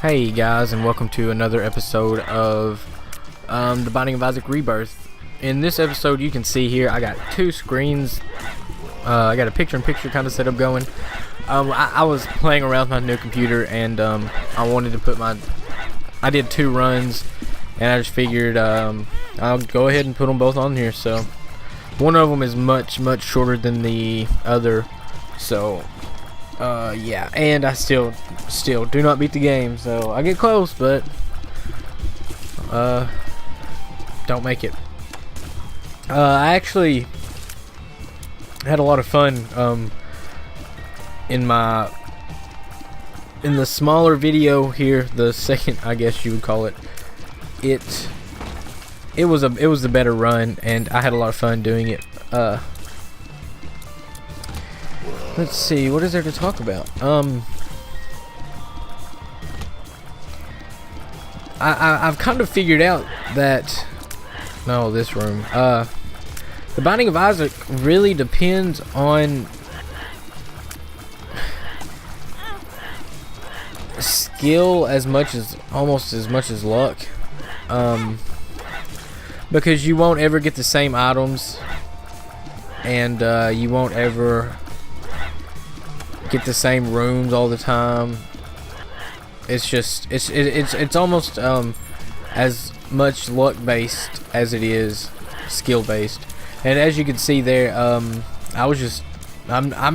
Hey guys, and welcome to another episode of The Binding of Isaac Rebirth. In this episode, you can see here I got two screens. I got a picture-in-picture kind of setup going. I was playing around with my new computer, and I wanted to put I did two runs, and I just figured I'll go ahead and put them both on here. So one of them is much shorter than the other. So yeah, and I still do not beat the game, so I get close, but don't make it. I actually had a lot of fun in the smaller video here, the second, I guess you would call it. It was the better run, and I had a lot of fun doing it. Let's see, what is there to talk about? I've kind of figured out that this room. The Binding of Isaac really depends on skill almost as much as luck. Because you won't ever get the same items, and you won't ever get the same rooms all the time. It's just it's almost as much luck based as it is skill based. And as you can see there, I'm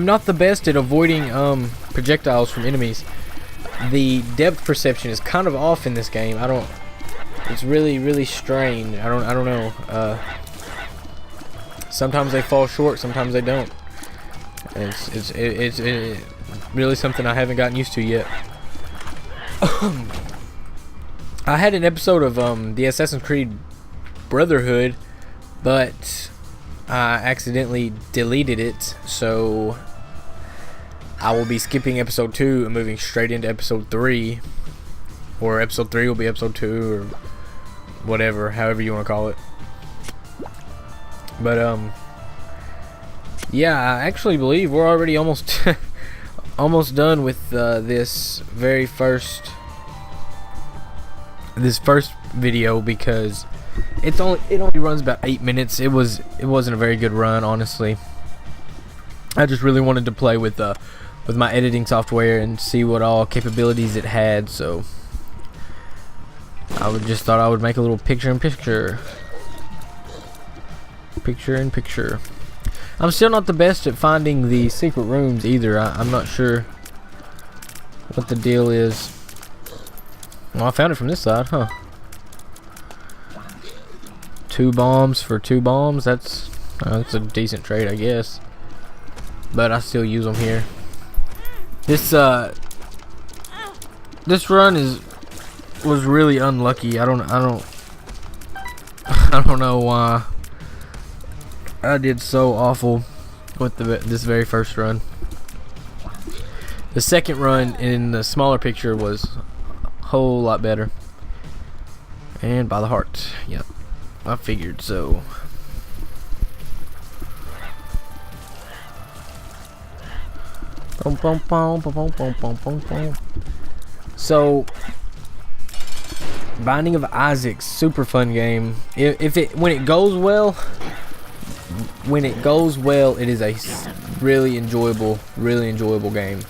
not the best at avoiding projectiles from enemies. The depth perception is kind of off in this game. It's really strained. I don't know. Sometimes they fall short, sometimes they don't. It's really something I haven't gotten used to yet. I had an episode of the Assassin's Creed Brotherhood, but I accidentally deleted it, so I will be skipping episode 2 and moving straight into episode 3, or episode 3 will be episode 2, or whatever, however you want to call it. But yeah, I actually believe we're already almost almost done with this first video, because it only runs about 8 minutes. It wasn't a very good run, honestly. I just really wanted to play with my editing software and see what all capabilities it had, so I just thought I would make a little picture-in-picture. I'm still not the best at finding the secret rooms either. I'm not sure what the deal is. Well, I found it from this side, huh? 2 bombs for 2 bombs. That's a decent trade, I guess. But I still use them here. This run was really unlucky. I don't know why I did so awful with this very first run. The second run in the smaller picture was a whole lot better. And by the heart, yep, I figured so. So, Binding of Isaac, super fun game. When it goes well, it is a really enjoyable game.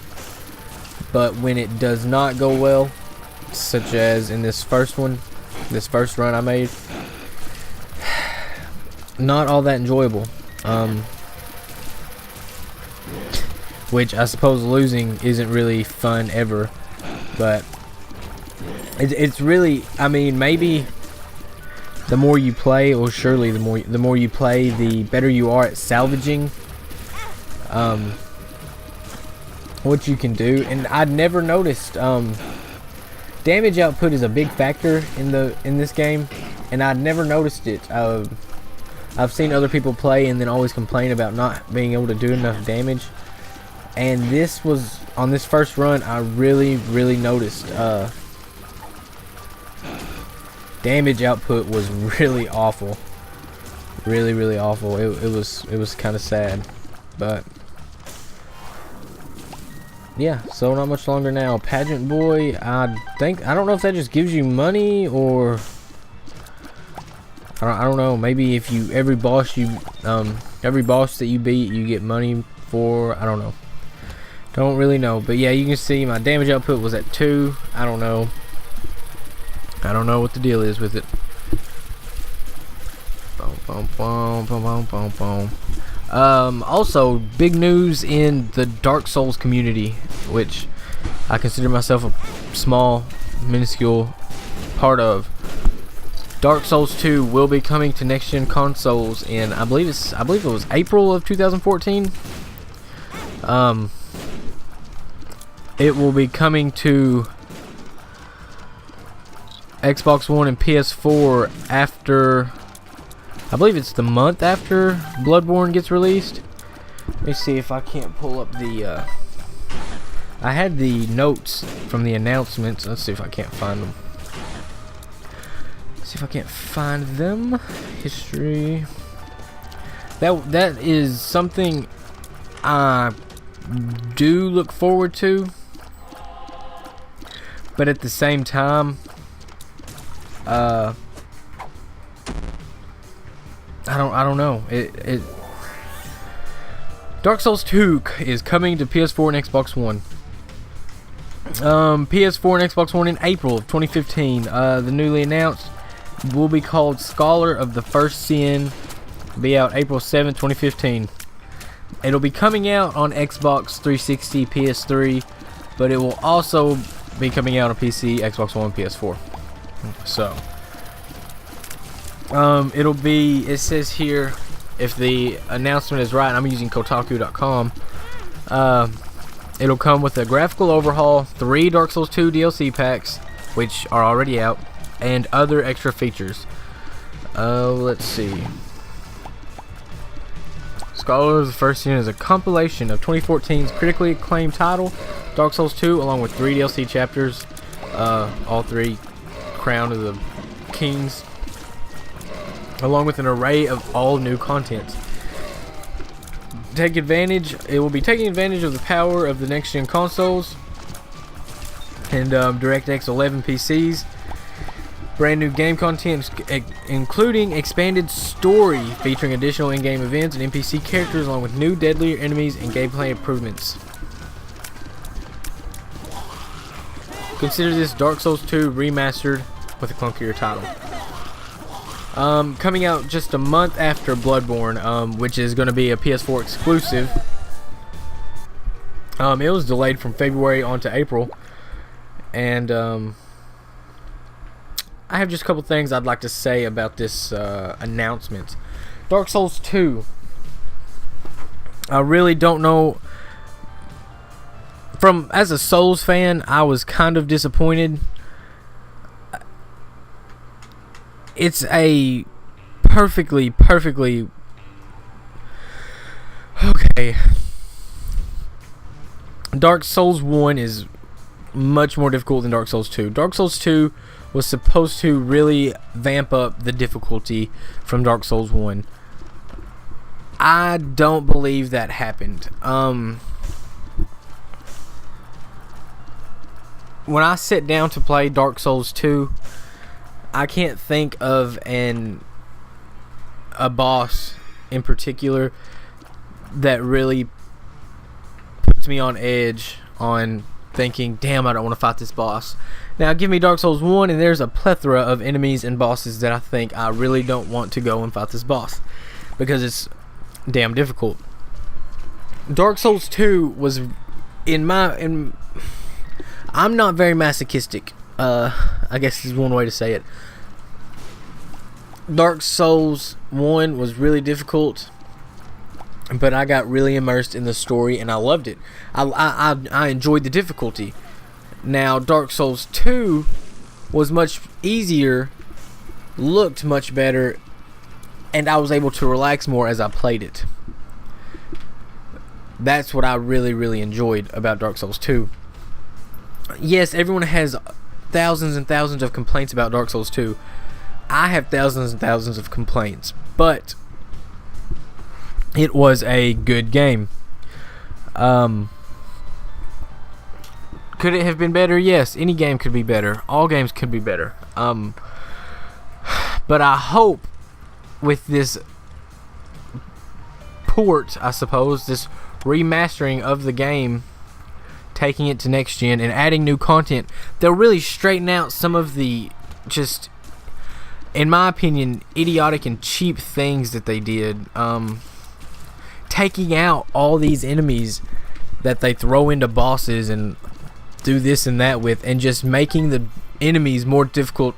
But when it does not go well, such as in this first run I made, not all that enjoyable. Which I suppose losing isn't really fun ever, but it's really, I mean, maybe the more you play, or surely the more you play, the better you are at salvaging what you can do. And I'd never noticed damage output is a big factor in this game, and I'd never noticed it. I've seen other people play and then always complain about not being able to do enough damage. And this was, on this first run, I really noticed damage output was really awful. Really awful. It was kind of sad. But yeah, so not much longer now. Pageant Boy, I don't know if that just gives you money, or I don't know. Maybe if you every boss that you beat, you get money for. I don't know. Don't really know. But yeah, you can see my damage output was at 2. I don't know. I don't know what the deal is with it. Boom, boom, boom, boom, boom, boom, boom. Also, big news in the Dark Souls community, which I consider myself a small, minuscule part of. Dark Souls 2 will be coming to next-gen consoles in, I believe it was April of 2014. It will be coming to Xbox One and PS4 after, I believe it's the month after Bloodborne gets released. Let me see if I can't pull up the, I had the notes from the announcements. Let's see if I can't find them. See if I can't find them. History. That is something I do look forward to, but at the same time, I don't know. Dark Souls 2 is coming to PS4 and Xbox One. PS4 and Xbox One in April of 2015. The newly announced will be called Scholar of the First Sin. Be out April 7th, 2015. It'll be coming out on Xbox 360, PS3, but it will also be coming out on PC, Xbox One, PS4. So, it'll be, it says here, if the announcement is right, I'm using Kotaku.com, it'll come with a graphical overhaul, 3 Dark Souls 2 DLC packs, which are already out, and other extra features. Let's see. Scholar of the First Sin is a compilation of 2014's critically acclaimed title, Dark Souls 2, along with 3 DLC chapters, all 3 Crown of the Kings, along with an array of all new content. It will be taking advantage of the power of the next-gen consoles and DirectX 11 PCs. Brand new game content, including expanded story featuring additional in-game events and NPC characters, along with new deadlier enemies and gameplay improvements. Consider this Dark Souls 2 remastered with a clunkier title. Coming out just a month after Bloodborne, which is going to be a PS4 exclusive. It was delayed from February onto April, and I have just a couple things I'd like to say about this announcement. Dark Souls 2. I really don't know. As a Souls fan, I was kind of disappointed. It's a perfectly okay. Dark Souls 1 is much more difficult than Dark Souls 2. Dark Souls 2 was supposed to really vamp up the difficulty from Dark Souls 1. I don't believe that happened. When I sit down to play Dark Souls 2, I can't think of a boss in particular that really puts me on edge on thinking, damn, I don't want to fight this boss. Now give me Dark Souls 1 and there's a plethora of enemies and bosses that I think I really don't want to go and fight this boss because it's damn difficult. Dark Souls 2 was I'm not very masochistic. I guess is one way to say it. Dark Souls 1 was really difficult, but I got really immersed in the story and I loved it. I enjoyed the difficulty. Now Dark Souls 2 was much easier, looked much better, and I was able to relax more as I played it. That's what I really enjoyed about Dark Souls 2. Yes, everyone has thousands and thousands of complaints about Dark Souls 2. I have thousands and thousands of complaints, but it was a good game. Could it have been better? Yes, any game could be better. All games could be better. But I hope with this port, I suppose, this remastering of the game, taking it to next gen and adding new content, they'll really straighten out some of the, just, in my opinion, idiotic and cheap things that they did. Taking out all these enemies that they throw into bosses and do this and that with, and just making the enemies more difficult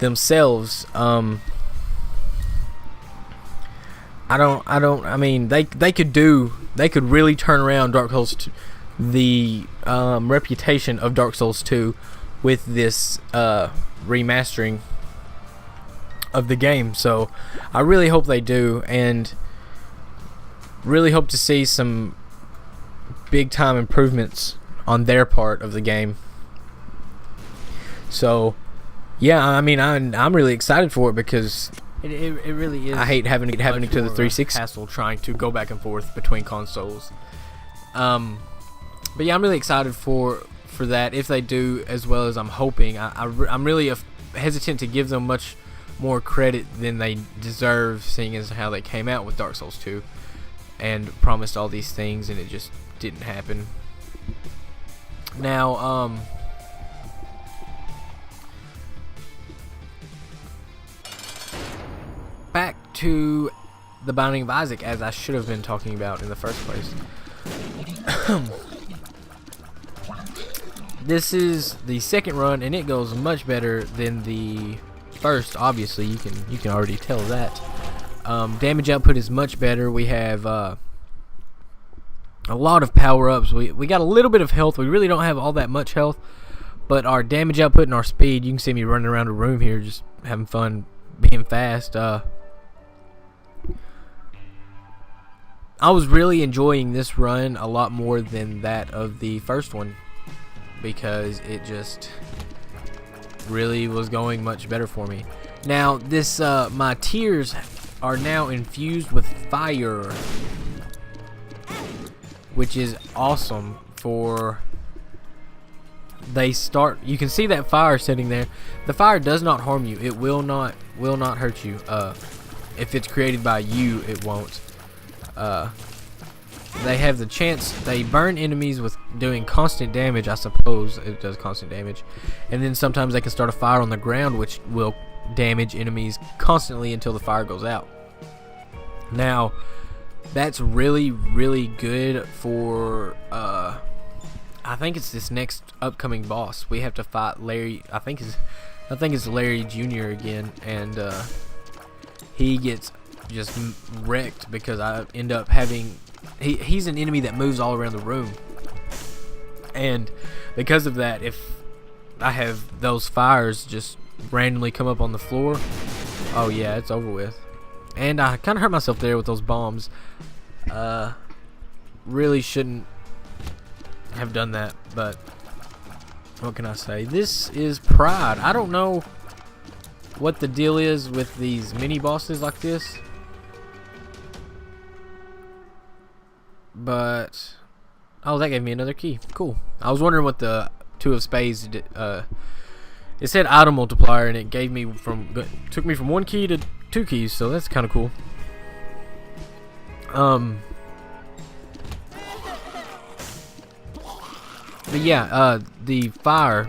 themselves. I mean, they could really turn around Dark Souls 2, the reputation of Dark Souls 2 with this remastering of the game. So I really hope they do, and really hope to see some big time improvements on their part of the game. So yeah, I mean, I'm really excited for it, because it really is. I hate having to to the 360 hassle trying to go back and forth between consoles. But yeah, I'm really excited for that, if they do as well as I'm hoping. I'm really hesitant to give them much more credit than they deserve, seeing as how they came out with Dark Souls 2 and promised all these things, and it just didn't happen. Now, back to the Binding of Isaac, as I should have been talking about in the first place. This is the second run, and it goes much better than the first. Obviously, you can already tell that. Damage output is much better. We have a lot of power-ups. We got a little bit of health. We really don't have all that much health, but our damage output and our speed, you can see me running around the room here just having fun, being fast. I was really enjoying this run a lot more than that of the first one, because it just really was going much better for me. Now this my tears are now infused with fire, which is awesome. You can see that fire sitting there. The fire does not harm you. It will not hurt you. If it's created by you, it won't. They have the chance. They burn enemies with doing constant damage. I suppose it does constant damage, and then sometimes they can start a fire on the ground, which will damage enemies constantly until the fire goes out. Now, that's really, really good for I think it's this next upcoming boss. We have to fight Larry. I think it's Larry Jr. again, and he gets just wrecked because I end up having. He's an enemy that moves all around the room, and because of that, if I have those fires just randomly come up on the floor, oh yeah, it's over with. And I kind of hurt myself there with those bombs. Really shouldn't have done that, but what can I say? This is Pride. I don't know what the deal is with these mini bosses like this, but oh, that gave me another key. Cool. I was wondering what the Two of Spades did. It said item multiplier, and it took me from 1 key to 2 keys, so that's kind of cool. But yeah, the fire.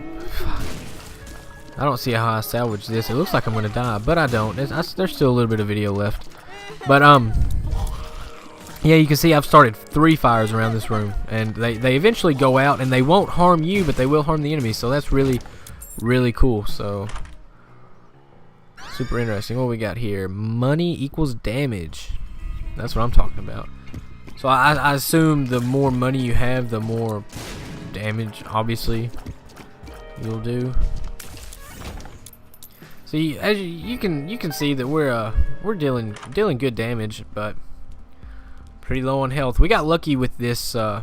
I don't see how I salvage this. It looks like I'm gonna die, but I don't. There's still a little bit of video left. But yeah, you can see I've started 3 fires around this room, and they eventually go out, and they won't harm you, but they will harm the enemy. So that's really, really cool. So super interesting. What we got here? Money equals damage. That's what I'm talking about. So I assume the more money you have, the more damage, obviously, you'll do. So as you can see that we're dealing good damage, but pretty low on health. We got lucky with this soul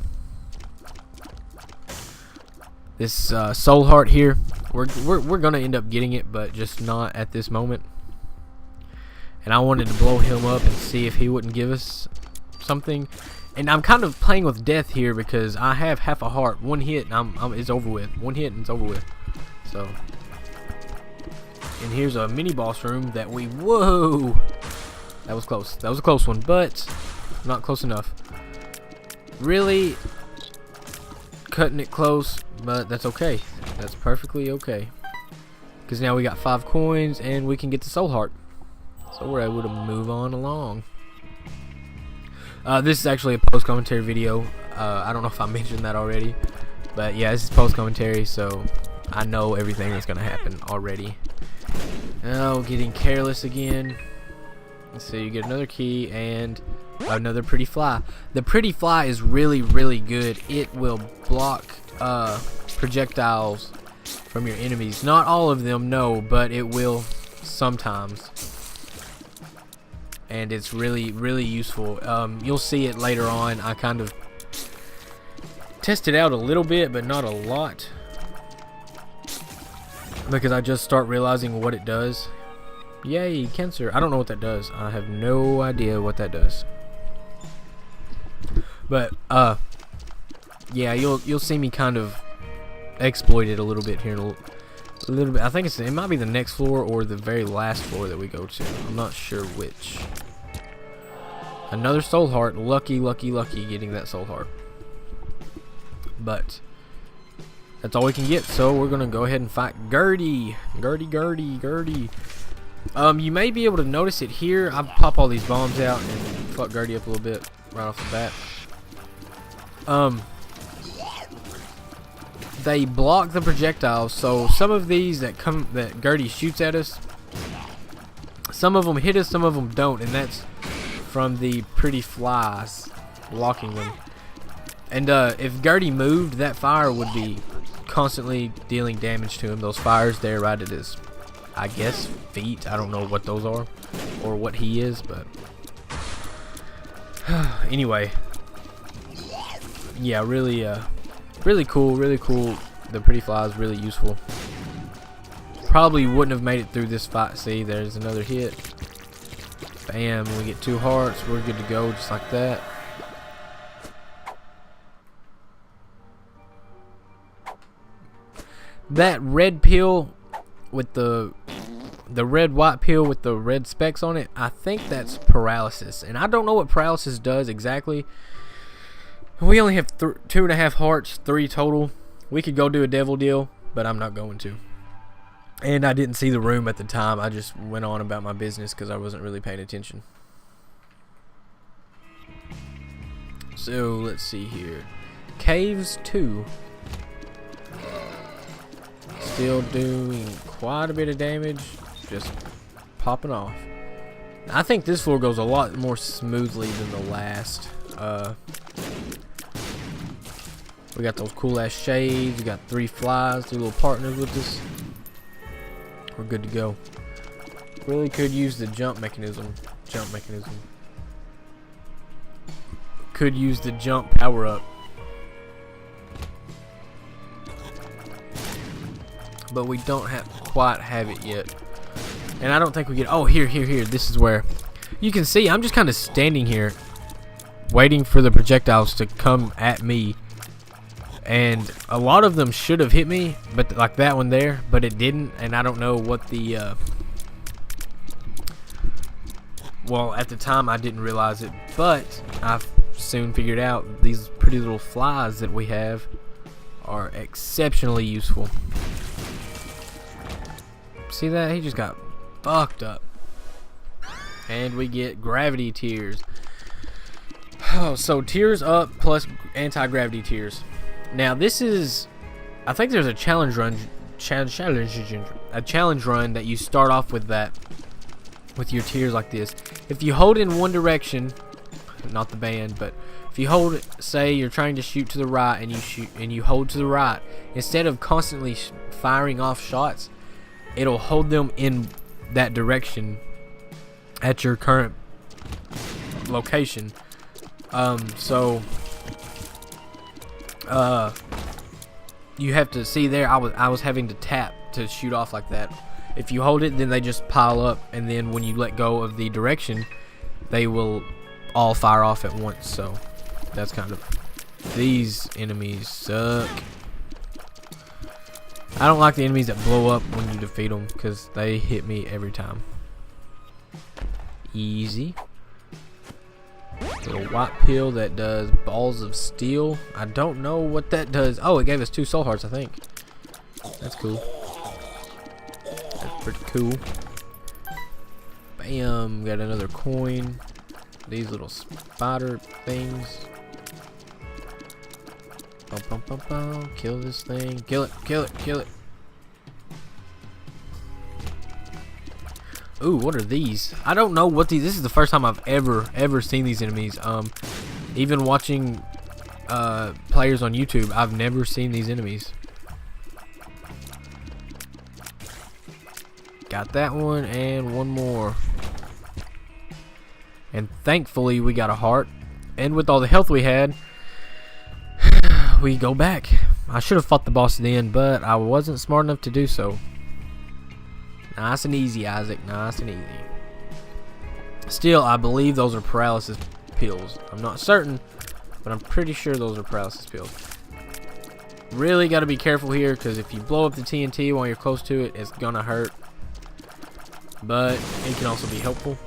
heart here. We're gonna end up getting it, but just not at this moment. And I wanted to blow him up and see if he wouldn't give us something, And I'm kind of playing with death here because I have half a heart. One hit and it's over with. One hit and it's over with. So, and here's a mini boss room that we, whoa, that was close. That was a close one, but not close enough. Really cutting it close, but that's okay. That's perfectly okay. Because now we got 5 coins and we can get the soul heart. So we're able to move on along. This is actually a post-commentary video. I don't know if I mentioned that already. But yeah, this is post-commentary, so I know everything that's going to happen already. Oh, getting careless again. Let's see, you get another key and another pretty fly. The pretty fly is really, really good. It will block projectiles from your enemies. Not all of them, no, but it will sometimes. And it's really, really useful. You'll see it later on. I kind of tested out a little bit, but not a lot, because I just start realizing what it does. Yay, cancer. I don't know what that does. I have no idea what that does. But yeah, you'll see me kind of exploit it a little bit here in a little bit. I think it might be the next floor or the very last floor that we go to. I'm not sure which. Another soul heart. Lucky, lucky, lucky getting that soul heart. But that's all we can get, so we're gonna go ahead and fight Gertie. Gertie. You may be able to notice it here. I pop all these bombs out and fuck Gertie up a little bit right off the bat. They block the projectiles, so some of these that Gertie shoots at us, some of them hit us, some of them don't, and that's from the pretty flies blocking them. And if Gertie moved, that fire would be constantly dealing damage to him. Those fires there right at his, I guess, feet. I don't know what those are or what he is, but anyway, yeah, really cool. The pretty fly is really useful. Probably wouldn't have made it through this fight. See, there's another hit. Bam, we get 2 hearts. We're good to go just like that. That red pill with the red white pill with the red specks on it, I think that's paralysis. And I don't know what paralysis does exactly. We only have 2.5 hearts, 3 total. We could go do a devil deal, but I'm not going to. And I didn't see the room at the time. I just went on about my business because I wasn't really paying attention. So let's see here. Caves 2. Still doing quite a bit of damage. Just popping off. I think this floor goes a lot more smoothly than the last. We got those cool ass shades. We got 3 flies, 3 little partners with us. We're good to go. Really could use the jump mechanism. Could use the jump power up. But we don't quite have it yet. And I don't think we get, oh, here. This is where you can see I'm just kind of standing here waiting for the projectiles to come at me. And a lot of them should have hit me, but like that one there, but it didn't. And I don't know what the well, at the time I didn't realize it, but I've soon figured out these pretty little flies that we have are exceptionally useful. See that? He just got fucked up. And we get gravity tears. Oh, so tears up plus anti-gravity tears. Now this is, I think there's a challenge run that you start off with that, with your tears like this. If you hold in one direction, not the band, but if you hold, say you're trying to shoot to the right and you shoot and you hold to the right, instead of constantly firing off shots, it'll hold them in that direction at your current location. You have to see there, I was having to tap to shoot off like that. If you hold it, then they just pile up, and then when you let go of the direction, they will all fire off at once. So that's kind of... These enemies suck. I don't like the enemies that blow up when you defeat them because they hit me every time. Easy. Little white pill that does balls of steel. I don't know what that does. Oh, it gave us 2 soul hearts, I think. That's cool. That's pretty cool. Bam, got another coin. These little spider things. Bum, bum, bum, bum. Kill this thing. Kill it, kill it, kill it. Ooh, what are these? I don't know what these... This is the first time I've ever seen these enemies. Even watching players on YouTube, I've never seen these enemies. Got that one and one more. And thankfully we got a heart. And with all the health we had, we go back. I should have fought the boss then, but I wasn't smart enough to do so. Nice and easy, Isaac. Nice and easy. Still, I believe those are paralysis pills. I'm not certain, but I'm pretty sure those are paralysis pills. Really got to be careful here, because if you blow up the TNT while you're close to it, it's gonna hurt. But it can also be helpful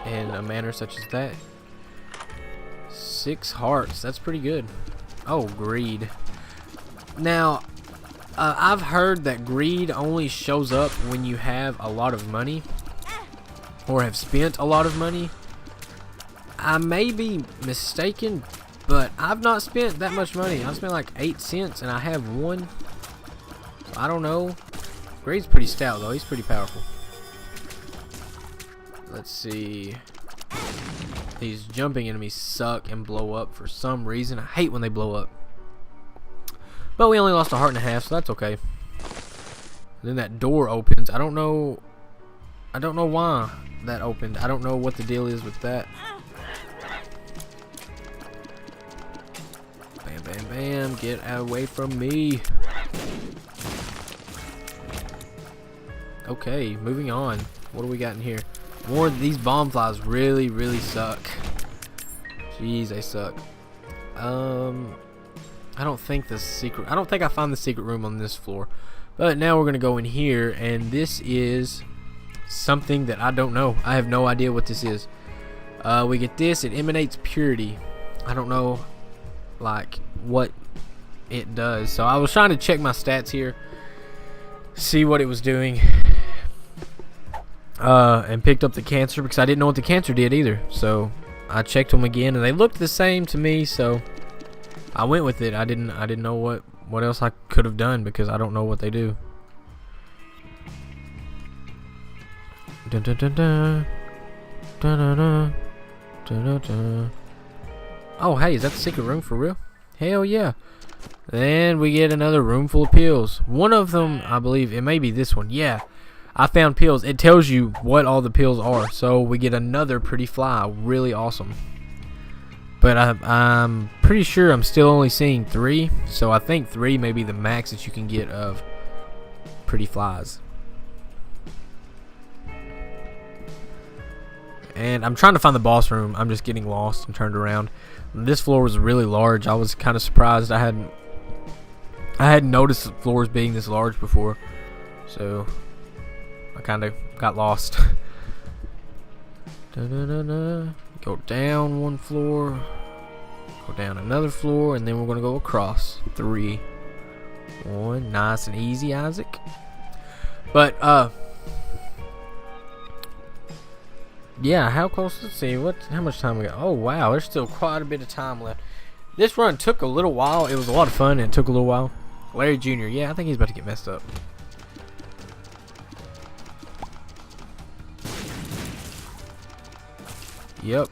in a manner such as that. 6 hearts. That's pretty good. Oh, greed. Now, I've heard that greed only shows up when you have a lot of money or have spent a lot of money. I may be mistaken, but I've not spent that much money. I've spent like 8 cents and I have 1. So I don't know. Greed's pretty stout though. He's pretty powerful. Let's see. These jumping enemies suck and blow up for some reason. I hate when they blow up. But we only lost a heart and a half, so that's okay. Then that door opens. I don't know why that opened. I don't know what the deal is with that. Bam, bam, bam. Get away from me. Okay, moving on. What do we got in here? More of these bomb flies really suck. Jeez, they suck. I don't think I found the secret room on this floor. But now we're gonna go in here, and this is something that I don't know. I have no idea what this is. We get this. It emanates purity. I don't know, like, what it does. So I was trying to check my stats here, see what it was doing, and picked up the cancer because I didn't know what the cancer did either. So I checked them again, and they looked the same to me. So I went with it. I didn't know what else I could have done because I don't know what they do. Dun, dun, dun, dun. Dun, dun, dun. Dun, dun, dun. Oh, hey, is that the secret room for real? Hell yeah. Then we get another room full of pills. One of them, I believe, it may be this one. Yeah, I found pills. It tells you what all the pills are. So we get another pretty fly. Really awesome. But I'm pretty sure I'm still only seeing 3. So I think 3 may be the max that you can get of pretty flies. And I'm trying to find the boss room. I'm just getting lost and turned around. This floor was really large. I was kind of surprised. I hadn't noticed the floors being this large before. So I kind of got lost. Go down 1 floor. Go down another floor. And then we're going to go across. 3. 1. Nice and easy, Isaac. But, yeah, how close? Let's see. How much time we got? Oh, wow. There's still quite a bit of time left. This run took a little while. It was a lot of fun, and it took a little while. Larry Jr. Yeah, I think he's about to get messed up. Yep.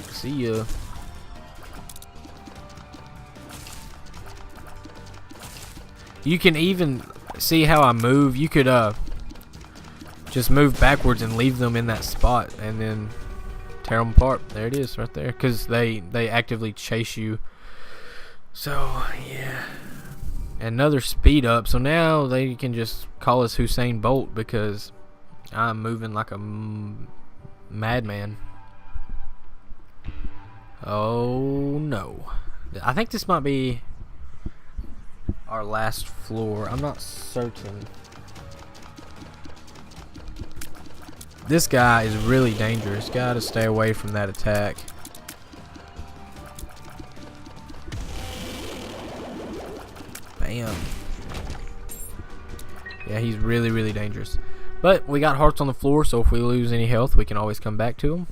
See ya. You can even see how I move. You could, just move backwards and leave them in that spot and then tear them apart. There it is right there, because they actively chase you. So yeah, another speed up. So now they can just call us Usain Bolt because I'm moving like a madman. Oh no. I think this might be our last floor. I'm not certain. This guy is really dangerous. Gotta stay away from that attack. Bam. Yeah, he's really, really dangerous. But we got hearts on the floor, so if we lose any health, we can always come back to them.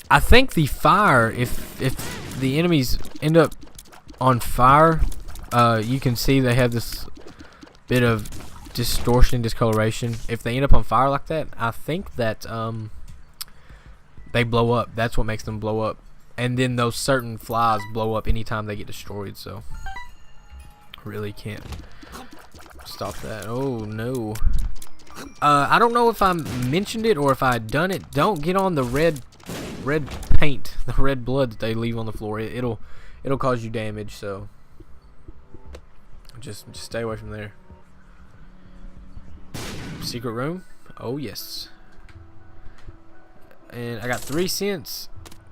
I think the fire, if the enemies end up on fire, you can see they have this bit of distortion, discoloration. If they end up on fire like that, I think that they blow up. That's what makes them blow up. And then those certain flies blow up anytime they get destroyed, so really can't stop that. Oh no. I don't know if I mentioned it or if I had done it. Don't get on the red paint, the red blood that they leave on the floor. It'll cause you damage, so just stay away from there. Secret room? Oh yes. And I got 3 cents,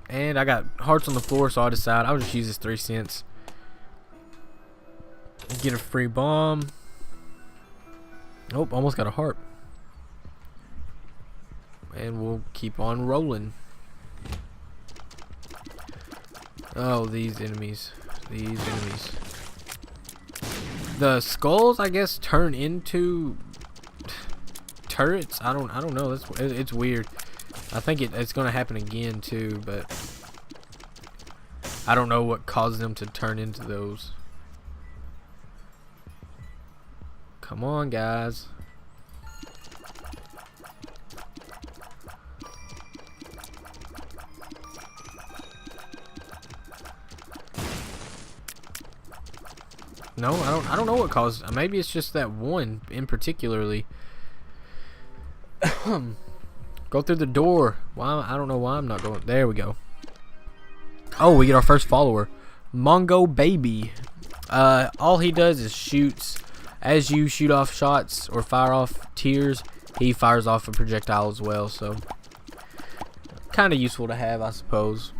and I got hearts on the floor, so I decided I'll just use this 3 cents. Get a free bomb. Oh, almost got a heart. And we'll keep on rolling. Oh, these enemies. These enemies. The skulls, I guess, turn into turrets. I don't know. It's weird. I think it's gonna happen again too, but I don't know what caused them to turn into those. Come on, guys. No, I don't know what caused. Maybe it's just that one in particularly. Go through the door. Why? I don't know why I'm not going. There we go. Oh, we get our first follower, Mongo Baby. All he does is shoots. As you shoot off shots or fire off tears, he fires off a projectile as well. So, kind of useful to have, I suppose.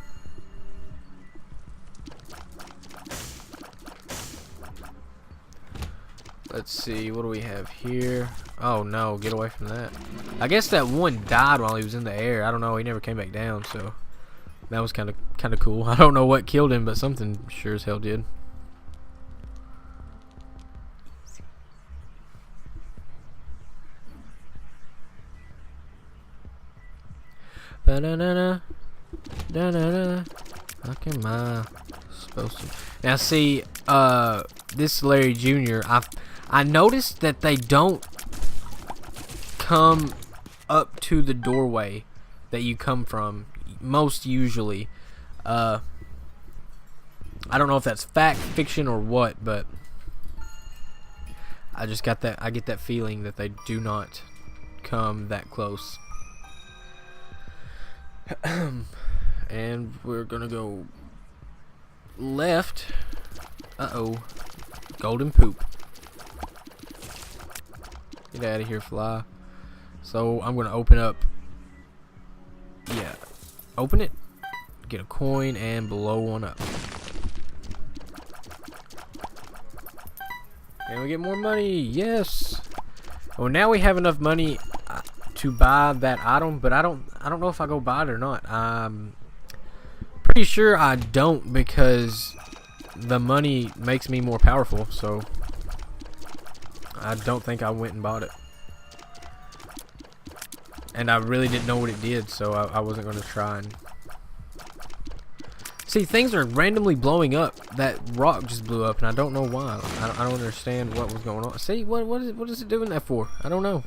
Let's see, what do we have here? Oh no, get away from that. I guess that one died while he was in the air. I don't know, he never came back down, so that was kind of cool. I don't know what killed him, but something sure as hell did. Ba-da-da-da, da-da-da. How am I supposed to? Now see, this Larry Jr. I noticed that they don't come up to the doorway that you come from most usually. I don't know if that's fact, fiction, or what, but I just got that. I get that feeling that they do not come that close. And we're gonna go left. Uh-oh. Golden poop. Get out of here, fly. So I'm gonna open up. Yeah. Open it. Get a coin and blow one up. And we get more money. Yes. Well, now we have enough money to buy that item, but I don't know if I go buy it or not. I'm pretty sure I don't, because the money makes me more powerful, so I don't think I went and bought it. And I really didn't know what it did, so I wasn't going to try and see. Things are randomly blowing up. That rock just blew up, and I don't know why. I don't understand what was going on. See, what is it doing that for? I don't know.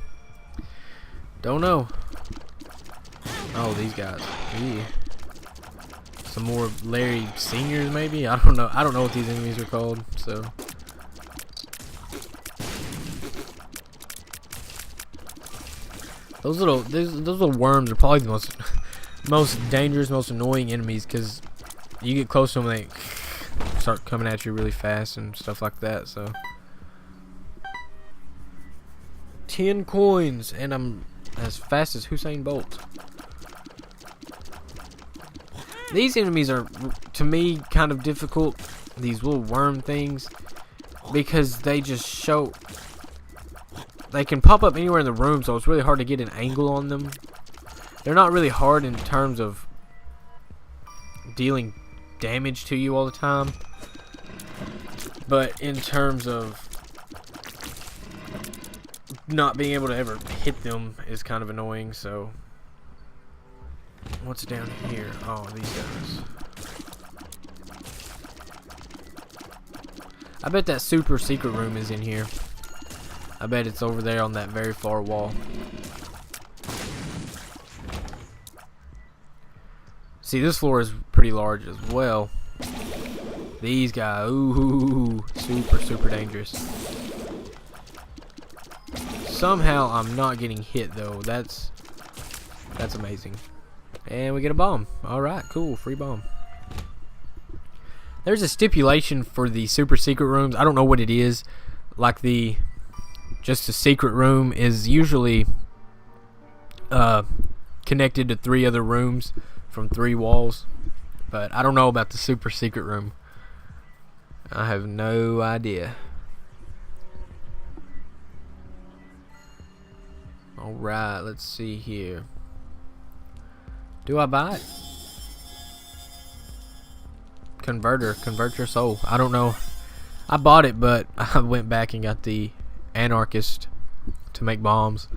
Don't know. Oh, these guys. Yeah. Some more Larry Seniors, maybe. I don't know. I don't know what these enemies are called. So. Those little worms are probably the most dangerous, most annoying enemies, because you get close to them, they start coming at you really fast and stuff like that. So 10 coins, and I'm as fast as Usain Bolt. These enemies are, to me, kind of difficult. These little worm things, because they just show. They can pop up anywhere in the room, so it's really hard to get an angle on them. They're not really hard in terms of dealing damage to you all the time, but in terms of not being able to ever hit them is kind of annoying. So what's down here? Oh, these guys. I bet that super secret room is in here. I bet it's over there on that very far wall. See, this floor is pretty large as well. These guys, ooh, super dangerous. Somehow I'm not getting hit though. That's amazing. And we get a bomb. Alright, cool, free bomb. There's a stipulation for the super secret rooms. I don't know what it is. Like just the secret room is usually connected to 3 other rooms from 3 walls, but I don't know about the super secret room. I have no idea. Alright, let's see here. Do I buy it? Convert your soul. I don't know. I bought it, but I went back and got the anarchist to make bombs.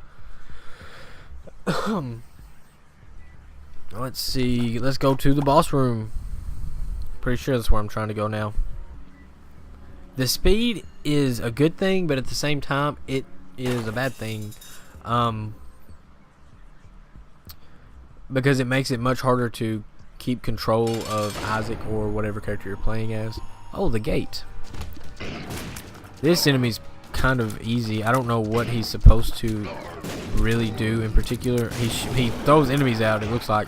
Let's see. Let's go to the boss room. Pretty sure that's where I'm trying to go now. The speed is a good thing, but at the same time, it is a bad thing. Because it makes it much harder to keep control of Isaac or whatever character you're playing as. Oh, the gate. This enemy's kind of easy. I don't know what he's supposed to really do in particular. He throws enemies out, it looks like,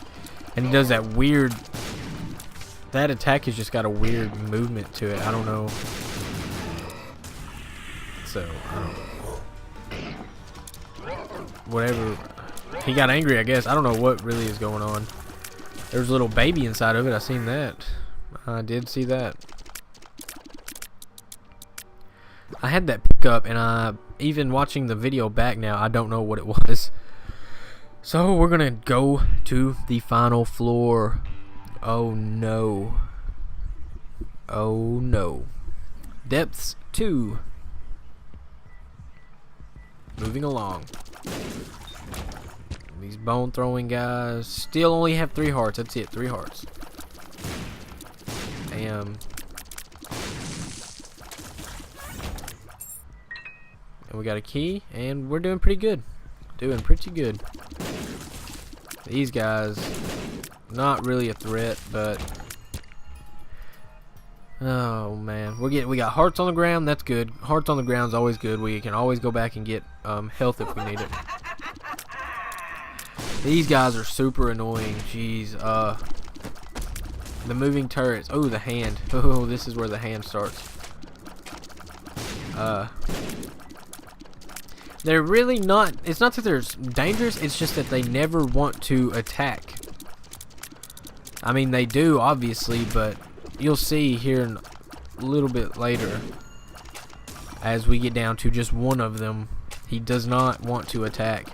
and he does that weird. That attack has just got a weird movement to it. I don't know. So whatever. He got angry, I guess. I don't know what really is going on. There's a little baby inside of it. I seen that. I did see that. I had that pickup, and even watching the video back now, I don't know what it was. So we're gonna go to the final floor. Oh no. Oh no. Depths 2. Moving along. These bone throwing guys still only have 3 hearts. That's it, 3 hearts. Damn. And we got a key, and we're doing pretty good. These guys, not really a threat, but oh man, we got hearts on the ground. That's good. Hearts on the ground is always good. We can always go back and get health if we need it. These guys are super annoying. Jeez. The moving turrets. Oh, the hand. Oh, this is where the hand starts. They're really not. It's not that they're dangerous. It's just that they never want to attack. I mean, they do, obviously, but you'll see here a little bit later, as we get down to just one of them, he does not want to attack.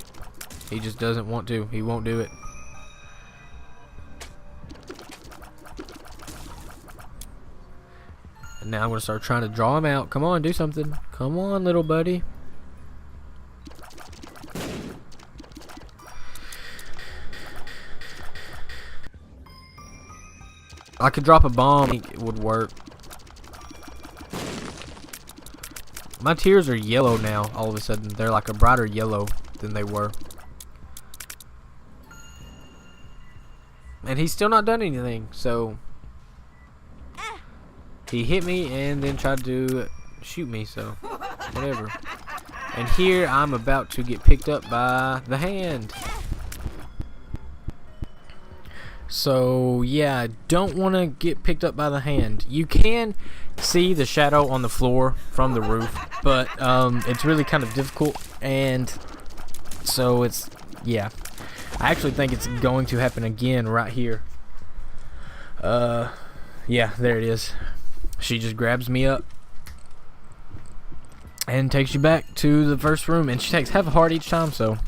He just doesn't want to. He won't do it. And now I'm going to start trying to draw him out. Come on, do something. Come on, little buddy. I could drop a bomb. I think it would work. My tears are yellow now, all of a sudden. They're like a brighter yellow than they were. And he's still not done anything, so he hit me and then tried to shoot me, so whatever. And here I'm about to get picked up by the hand. So yeah, I don't want to get picked up by the hand. You can see the shadow on the floor from the roof, but it's really kind of difficult, and so it's, yeah, I actually think it's going to happen again right here. Yeah, there it is. She just grabs me up and takes you back to the first room, and she takes half a heart each time, so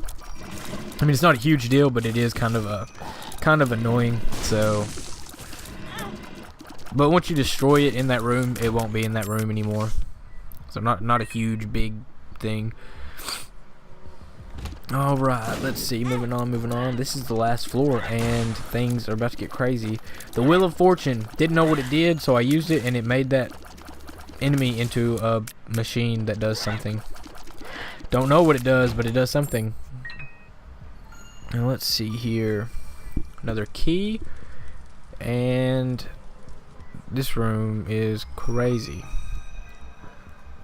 I mean, it's not a huge deal, but it is kind of annoying. So, but once you destroy it in that room, it won't be in that room anymore. So not a huge big thing. All right, let's see. Moving on. This is the last floor, and things are about to get crazy. The Wheel of Fortune, didn't know what it did, so I used it, and it made that enemy into a machine that does something. Don't know what it does, but it does something. Now let's see here. Another key, and this room is crazy,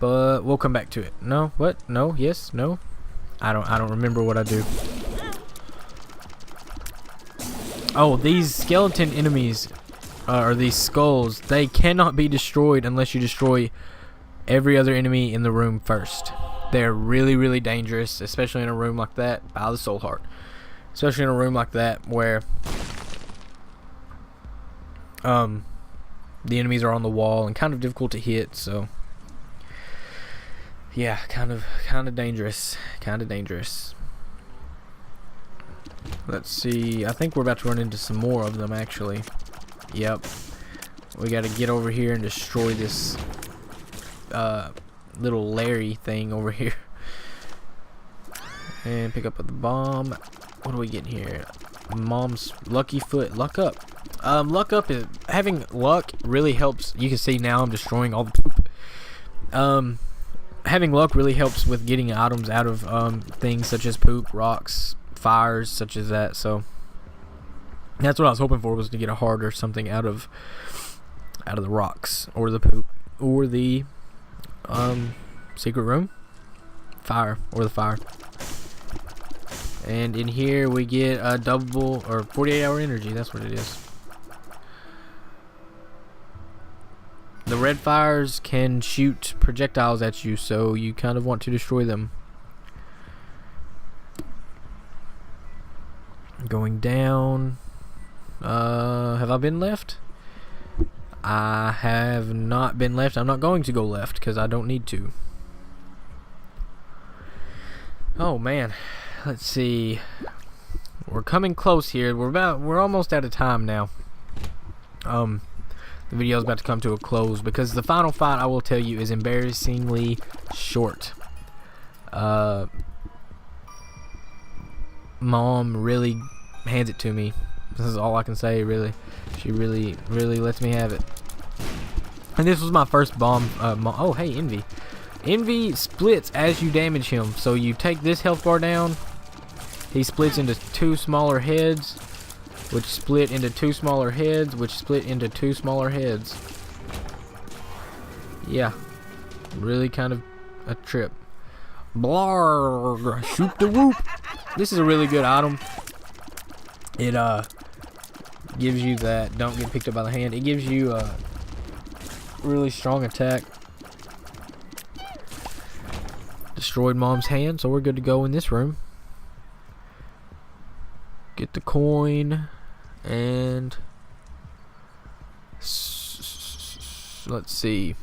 but we'll come back to it. No, what? No, yes, no. I don't remember what I do. Oh, these skeleton enemies, or these skulls, they cannot be destroyed unless you destroy every other enemy in the room first. They're really, really dangerous, especially in a room like that. By the soul heart. Especially in a room like that where the enemies are on the wall and kind of difficult to hit, so yeah, kind of dangerous. Let's see. I think we're about to run into some more of them, actually. Yep. We got to get over here and destroy this little Larry thing over here. And pick up the bomb. What do we get here? Mom's lucky foot. Luck up. Luck up is, having luck really helps. You can see now I'm destroying all the poop. Having luck really helps with getting items out of things such as poop, rocks, fires, such as that. So that's what I was hoping for, was to get a heart or something out of the rocks or the poop or the secret room, fire, or the fire. And in here we get a double, or 48-hour energy. That's what it is. The red fires can shoot projectiles at you, so you kind of want to destroy them. Going down. Have I been left? I have not been left. I'm not going to go left because I don't need to. Oh man. Let's see. We're coming close here. We're almost out of time now. The video is about to come to a close because the final fight, I will tell you, is embarrassingly short. Mom really hands it to me. This is all I can say, really. She really lets me have it. And this was my first bomb. Oh, hey, Envy. Envy splits as you damage him. So you take this health bar down. He splits into two smaller heads, which split into two smaller heads, which split into two smaller heads. Yeah. Really kind of a trip. Blarg. Shoot the whoop. This is a really good item. It gives you that don't get picked up by the hand. It gives you a really strong attack. Destroyed Mom's hand, so we're good to go in this room. Get the coin, and let's see.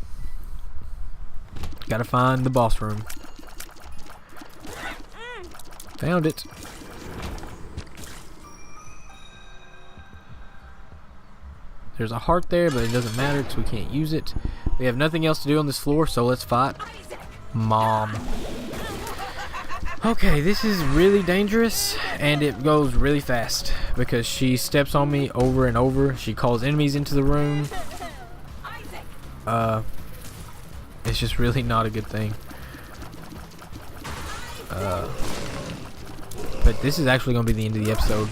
Gotta find the boss room. Found it. There's a heart there, but it doesn't matter because we can't use it. We have nothing else to do on this floor, so let's fight Mom. Okay, this is really dangerous, and it goes really fast because she steps on me over and over. She calls enemies into the room. It's just really not a good thing. But this is actually going to be the end of the episode,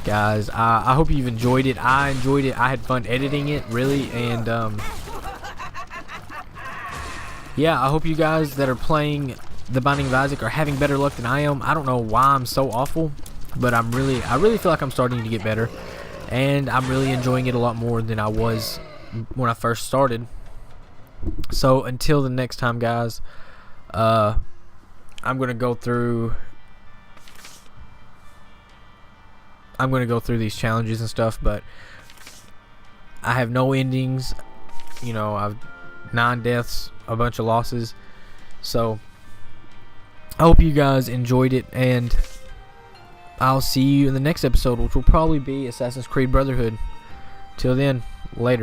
guys. I hope you've enjoyed it. I enjoyed it. I had fun editing it, really, and yeah, I hope you guys that are playing The Binding of Isaac are having better luck than I am. I don't know why I'm so awful, but I really feel like I'm starting to get better, and I'm really enjoying it a lot more than I was when I first started. So until the next time, guys, I'm gonna go through these challenges and stuff, but I have no endings. You know, I've 9 deaths, a bunch of losses. So I hope you guys enjoyed it, and I'll see you in the next episode, which will probably be Assassin's Creed Brotherhood. Till then, later.